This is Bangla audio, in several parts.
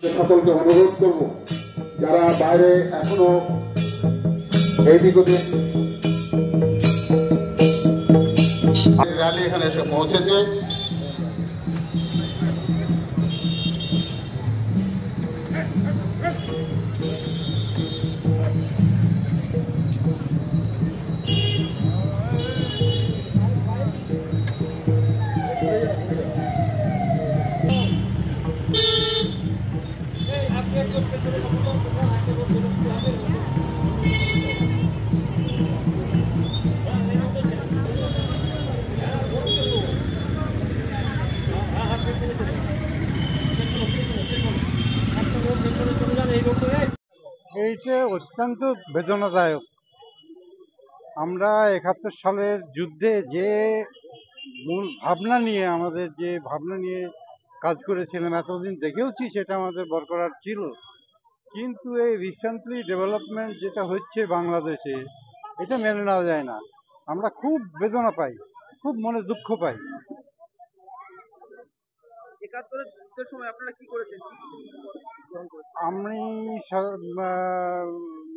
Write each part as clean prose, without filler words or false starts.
সকলকে অনুরোধ করব যারা বাইরে এখনো এইদিক ওদিক র্যালি এখানে এসে পৌঁছেছে। এইটা অত্যন্ত বেদনাদায়ক। আমরা ৭১ সালের যুদ্ধে যে মূল ভাবনা নিয়ে কাজ করেছিলাম, এতদিন দেখেওছি সেটা আমাদের বরকরার ছিল। কিন্তু এই রিসেন্টলি ডেভেলপমেন্ট যেটা হচ্ছে বাংলাদেশে, এটা মেনে নেওয়া যায় না। আমরা খুব বেদনা পাই, খুব মনে দুঃখ পাই। আমি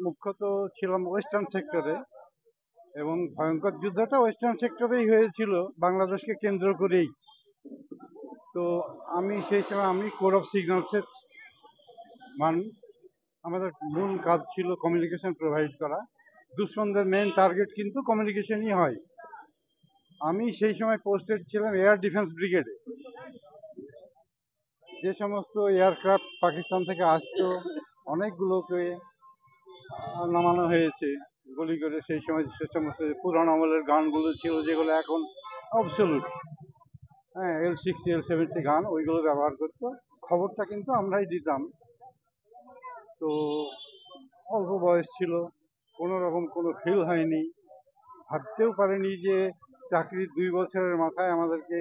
মুখ্যত ছিলাম ওয়েস্টার্ন সেক্টরে, এবং ভয়ঙ্কর যুদ্ধটা ওয়েস্টার্ন সেক্টরেই হয়েছিল, বাংলাদেশকে কেন্দ্র করেই। তো আমি সেই সময় কোর অফ সিগন্যালসের মানুষ। আমাদের মূল কাজ ছিল কমিউনিকেশন প্রোভাইড করা। দুশ্মনদের মেন টার্গেট কিন্তু কমিউনিকেশনই হয়। আমি সেই সময় পোস্টেড ছিলাম এয়ার ডিফেন্স ব্রিগেডে। যে সমস্ত এয়ারক্রাফট পাকিস্তান থেকে আসতো, অনেকগুলোকে নামানো হয়েছে গুলি করে। সেই সময় সে সমস্ত পুরানো আমলের গানগুলো ছিল, যেগুলো এখন অবসলুট, L60 L70 গান, ওইগুলো ব্যবহার করতো। খবরটা কিন্তু আমরাই দিতাম। তো অল্প বয়স ছিল, কোনো রকম কোনো ফিল হয়নি, ভাবতেও পারিনি যে চাকরির 2 বছরের মাথায় আমাদেরকে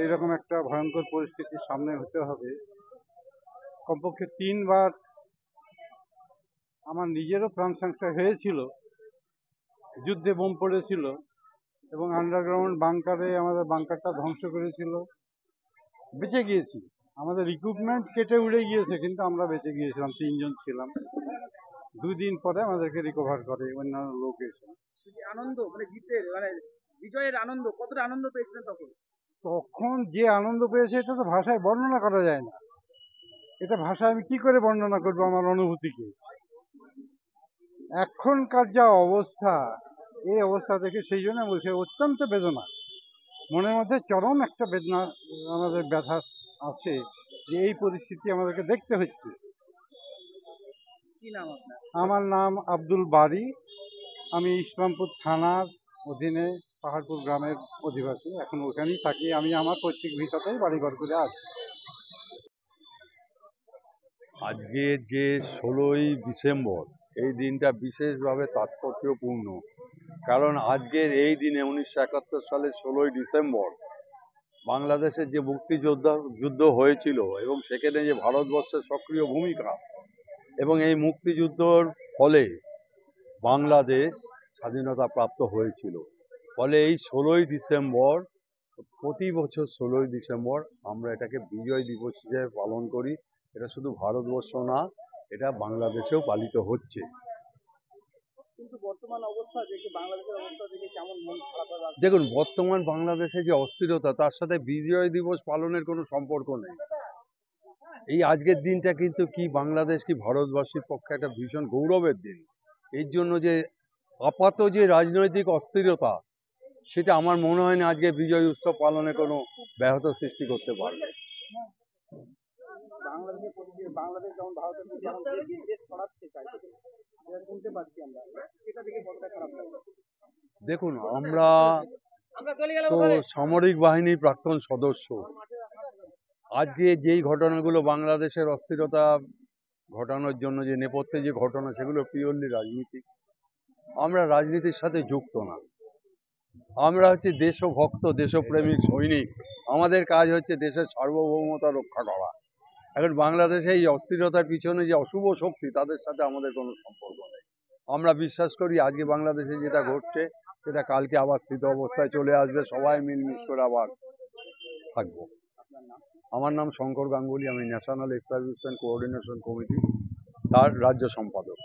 এইরকম একটা ভয়ঙ্কর পরিস্থিতির সামনে হতে হবে। কমপক্ষে 3 বার আমার নিজেরও প্রাণ সংশয় হয়েছিল, যুদ্ধে বোম পড়েছিল, এবং আন্ডারগ্রাউন্ড বাংকারে আমাদের বাংকারটা ধ্বংস করেছিল। বেঁচে গিয়েছি, আমাদের ইকুইপমেন্ট কেটে উড়ে গিয়েছে, কিন্তু আমরা বেঁচে গিয়েছিলাম, 3 জন ছিলাম। 2 দিন পরে আমাদেরকে রিকভার করে অন্যান্য লোক এসে। আনন্দ মানে জিতের মানে বিজয়ের আনন্দ, কতটা আনন্দ পেয়েছিলেন তখন যে আনন্দ পেয়েছে, এটা তো ভাষায় বর্ণনা করা যায় না। এটা ভাষায় আমি কি করে বর্ণনা করবো আমার অনুভূতিকে? এখনকার যা অবস্থা, এই অবস্থা দেখে সেই জন্য বলছে অত্যন্ত বেদনা, মনের মধ্যে চরম একটা বেদনা, আমাদের ব্যথা আছে যে এই পরিস্থিতি আমাদেরকে দেখতে হচ্ছে। আমার নাম আব্দুল বারী। আমি ইসলামপুর থানার অধীনে পাহাড়পুর গ্রামের অধিবাসী। এখন ওখানেই থাকি। আমি আমার পৈতৃক ভিটাতেই বাড়িঘর করে আছি। আজকে যে 16ই ডিসেম্বর, এই দিনটা বিশেষভাবে তাৎপর্যপূর্ণ। কারণ আজকের এই দিনে 1971 সালের 16ই ডিসেম্বর বাংলাদেশের যে যুদ্ধ হয়েছিল, এবং সেখানে যে ভারতবর্ষের সক্রিয় ভূমিকা, এবং এই মুক্তিযুদ্ধর ফলে বাংলাদেশ স্বাধীনতা প্রাপ্ত হয়েছিল। ফলে এই 16ই ডিসেম্বর, প্রতি বছর 16ই ডিসেম্বর আমরা এটাকে বিজয় দিবস হিসেবে পালন করি। এটা শুধু ভারতবর্ষ না, এটা বাংলাদেশেও পালিত হচ্ছে। দেখুন, বর্তমান বাংলাদেশে যে অস্থিরতা, তার সাথে বিজয় দিবস পালনের কোনো সম্পর্ক নেই। এই আজকের দিনটা কিন্তু কি বাংলাদেশ কি ভারতবাসীর পক্ষে একটা ভীষণ গৌরবের দিন। এর জন্য যে আপাত যে রাজনৈতিক অস্থিরতা, সেটা আমার মনে হয় না আজকে বিজয় উৎসব পালনে কোনো ব্যাহত সৃষ্টি করতে পারবে। দেখুন, আমরা তো সামরিক বাহিনীর প্রাক্তন সদস্য। আজকে যেই ঘটনাগুলো বাংলাদেশের অস্থিরতা ঘটানোর জন্য যে নেপথ্যে যে ঘটনা, সেগুলো পিওরলি রাজনীতি। আমরা রাজনীতির সাথে যুক্ত না। আমরা হচ্ছে দেশভক্ত, দেশপ্রেমিক সৈনিক। আমাদের কাজ হচ্ছে দেশের সার্বভৌমতা রক্ষা করা। এখন বাংলাদেশে এই অস্থিরতার পিছনে যে অশুভ শক্তি, তাদের সাথে আমাদের কোনো সম্পর্ক নেই। আমরা বিশ্বাস করি আজকে বাংলাদেশে যেটা ঘটছে, সেটা কালকে আবার স্থিত অবস্থায় চলে আসবে। সবাই মিলমিশ করে আবার থাকবো। আমার নাম শঙ্কর গাঙ্গুলি, আমি national ex serviceman coordination committee তার রাজ্য সম্পাদক।